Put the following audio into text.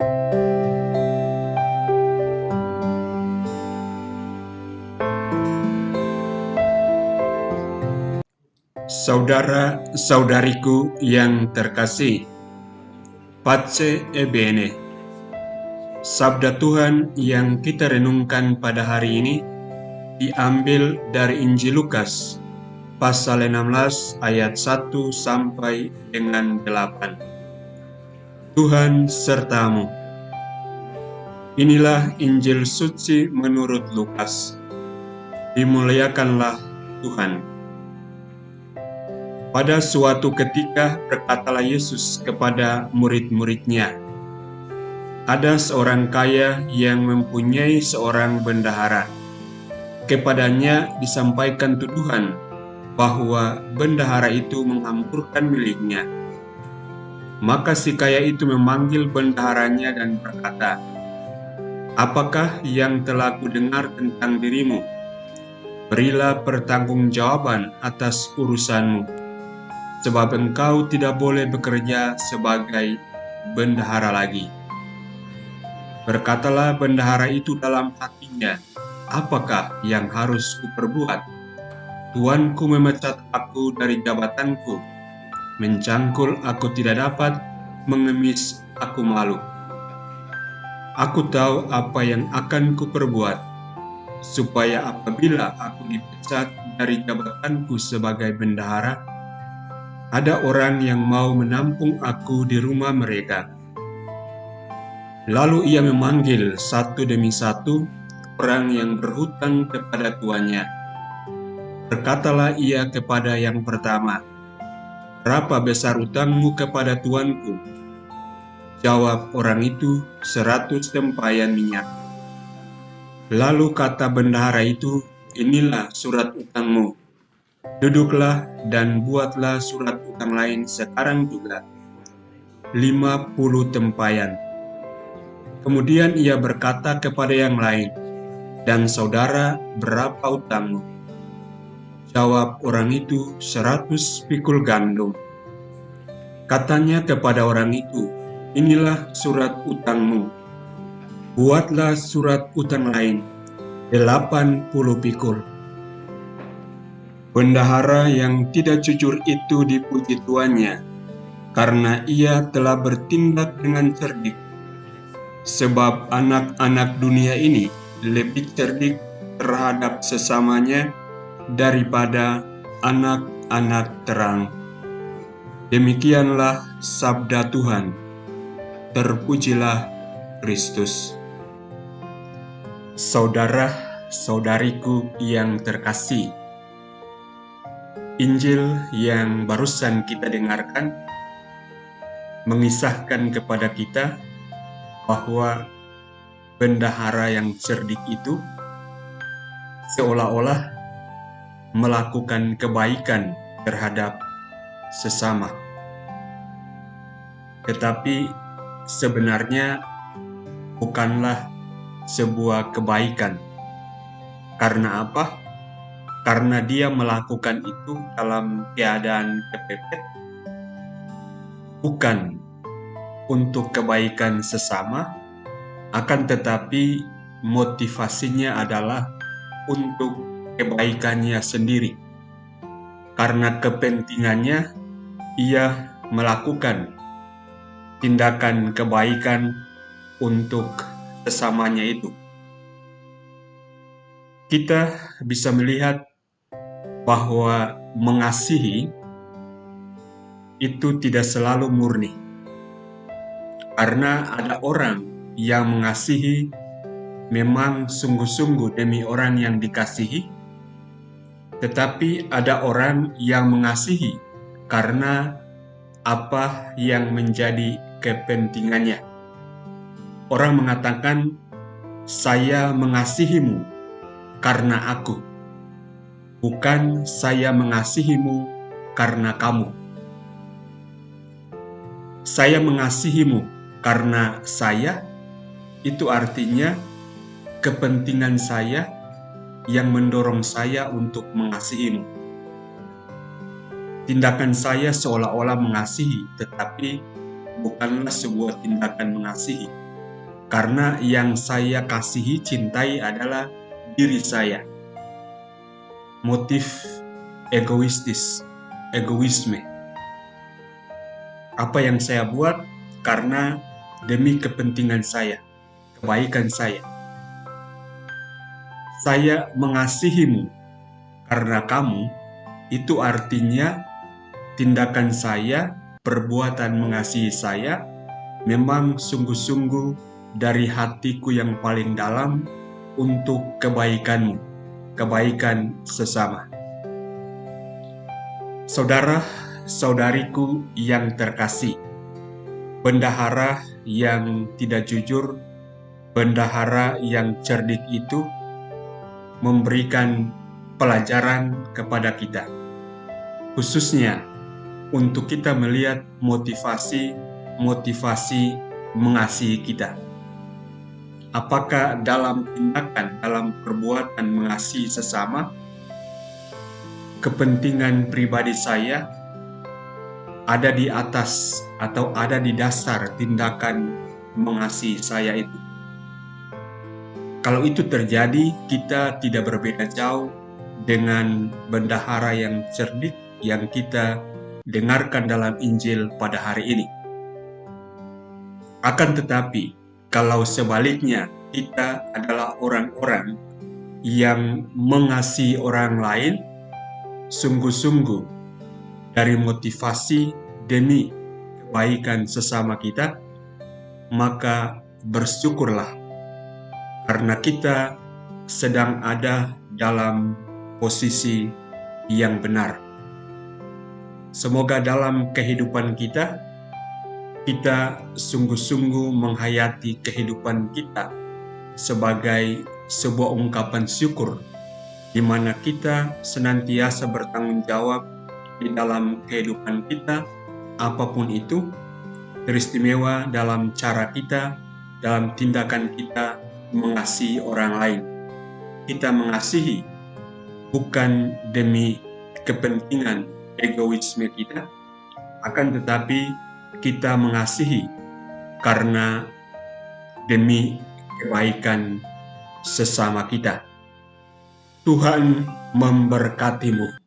Saudara-saudariku yang terkasih, Pace e Bene, sabda Tuhan yang kita renungkan pada hari ini diambil dari Injil Lukas, pasal 16 ayat 1 sampai dengan 8. Tuhan sertamu. Inilah Injil suci menurut Lukas. Dimuliakanlah Tuhan. Pada suatu ketika berkatalah Yesus kepada murid-muridnya, ada seorang kaya yang mempunyai seorang bendahara. Kepadanya disampaikan tuduhan bahwa bendahara itu menghancurkan miliknya. Maka si kaya itu memanggil bendaharanya dan berkata, "Apakah yang telah kudengar tentang dirimu? Berilah pertanggungjawaban atas urusanmu, sebab engkau tidak boleh bekerja sebagai bendahara lagi." Berkatalah bendahara itu dalam hatinya, "Apakah yang harus kuperbuat? Tuanku memecat aku dari jabatanku, mencangkul aku tidak dapat, mengemis aku malu. Aku tahu apa yang akan kuperbuat, supaya apabila aku dipecat dari jabatanku sebagai bendahara, ada orang yang mau menampung aku di rumah mereka." Lalu ia memanggil satu demi satu orang yang berhutang kepada tuannya. Berkatalah ia kepada yang pertama, "Berapa besar utangmu kepada tuanku?" Jawab orang itu, 100 tempayan minyak. Lalu kata bendahara itu, "Inilah surat utangmu. Duduklah dan buatlah surat utang lain sekarang juga, 50 tempayan. Kemudian ia berkata kepada yang lain, "Dan saudara, berapa utangmu?" Jawab orang itu, 100 pikul gandum. Katanya kepada orang itu, "Inilah surat utangmu. Buatlah surat utang lain, 80 pikul." Bendahara yang tidak jujur itu dipuji tuannya, karena ia telah bertindak dengan cerdik. Sebab anak-anak dunia ini lebih cerdik terhadap sesamanya daripada anak-anak terang. Demikianlah sabda Tuhan. Terpujilah Kristus. Saudara-saudariku yang terkasih, Injil yang barusan kita dengarkan mengisahkan kepada kita bahwa bendahara yang cerdik itu seolah-olah melakukan kebaikan terhadap sesama. Tetapi sebenarnya bukanlah sebuah kebaikan. Karena apa? Karena dia melakukan itu dalam keadaan kepepet, bukan untuk kebaikan sesama, akan tetapi motivasinya adalah untuk kebaikannya sendiri. Karena kepentingannya, ia melakukan tindakan kebaikan untuk sesamanya itu. Kita bisa melihat bahwa mengasihi itu tidak selalu murni. Karena ada orang yang mengasihi memang sungguh-sungguh demi orang yang dikasihi, tetapi ada orang yang mengasihi karena apa yang menjadi kepentingannya. Orang mengatakan, "Saya mengasihimu karena aku, bukan saya mengasihimu karena kamu. Saya mengasihimu karena saya," itu artinya kepentingan saya yang mendorong saya untuk mengasihimu. Tindakan saya seolah-olah mengasihi, tetapi bukanlah sebuah tindakan mengasihi. karena yang saya kasihi cintai adalah diri saya. Motif egoisme. Apa yang saya buat karena demi kepentingan saya, kebaikan saya. Saya mengasihimu karena kamu, itu artinya tindakan saya, perbuatan mengasihi saya, memang sungguh-sungguh dari hatiku yang paling dalam untuk kebaikanmu, kebaikan sesama. Saudara-saudariku yang terkasih, bendahara yang tidak jujur, bendahara yang cerdik itu memberikan pelajaran kepada kita, khususnya untuk kita melihat motivasi mengasihi kita. Apakah dalam tindakan, dalam perbuatan mengasihi sesama, kepentingan pribadi saya ada di atas atau ada di dasar tindakan mengasihi saya itu? Kalau itu terjadi, kita tidak berbeda jauh dengan bendahara yang cerdik yang kita dengarkan dalam Injil pada hari ini. Akan tetapi, kalau sebaliknya kita adalah orang-orang yang mengasihi orang lain, sungguh-sungguh dari motivasi demi kebaikan sesama kita, maka bersyukurlah karena kita sedang ada dalam posisi yang benar. Semoga dalam kehidupan kita sungguh-sungguh menghayati kehidupan kita sebagai sebuah ungkapan syukur, di mana kita senantiasa bertanggung jawab di dalam kehidupan kita, apapun itu, teristimewa dalam cara kita, dalam tindakan kita mengasihi orang lain. Kita mengasihi bukan demi kepentingan egoisme kita, akan tetapi kita mengasihi karena demi kebaikan sesama kita. Tuhan memberkatimu.